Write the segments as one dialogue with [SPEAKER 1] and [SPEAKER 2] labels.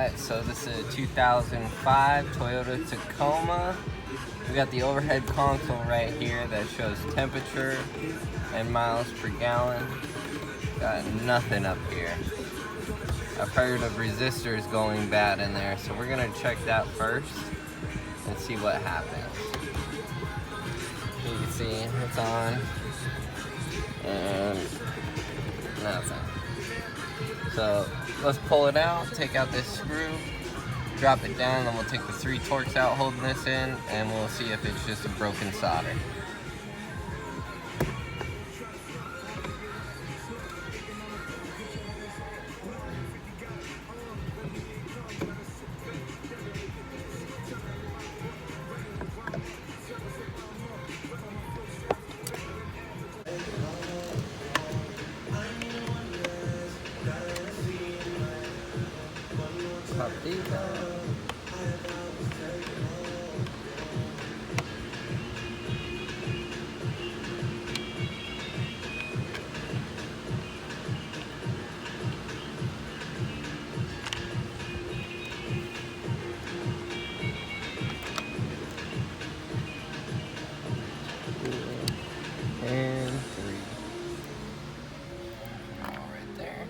[SPEAKER 1] Alright, so this is a 2005 Toyota Tacoma. We got the overhead console right here that shows temperature and miles per gallon. Got nothing up here. I've heard of resistors going bad in there, so we're gonna check that first and see what happens. You can see it's on and nothing. So let's pull it out, take out this screw, drop it down, then we'll take the 3 Torx out holding this in, and we'll see if it's just a broken solder. Pop these out. And 3. All right there.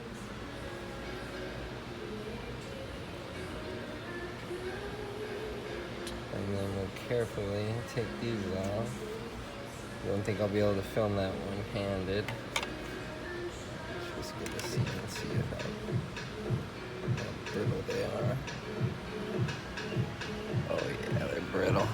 [SPEAKER 1] And then we'll carefully take these off. I don't think I'll be able to film that one-handed. Just get to see and see how brittle they are. Oh yeah, they're brittle.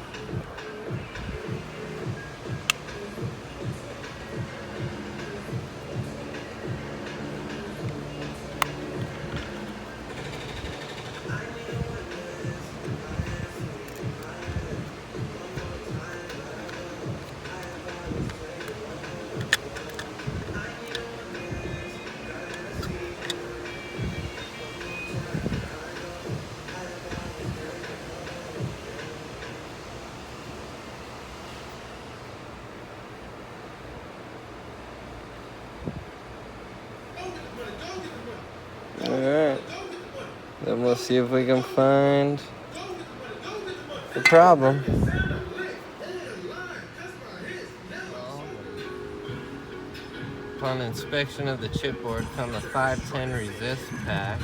[SPEAKER 1] Alright, then we'll see if we can find the problem. Upon inspection of the chipboard come a 510 resist pack.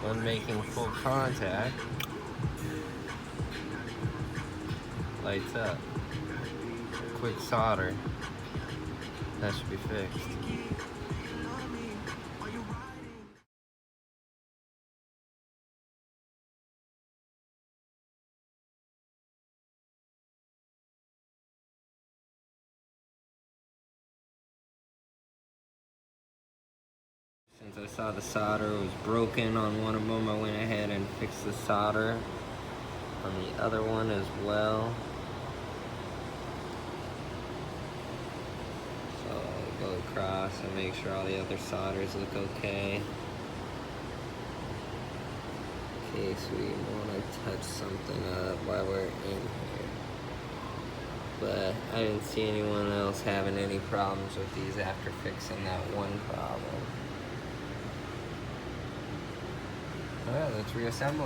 [SPEAKER 1] When making full contact, lights up. Quick solder. That should be fixed. Since I saw the solder was broken on one of them, I went ahead and fixed the solder on the other one as well. So I'll go across and make sure all the other solders look okay. In case we want to touch something up while we're in here. But I didn't see anyone else having any problems with these after fixing that one problem. Alright, let's reassemble it.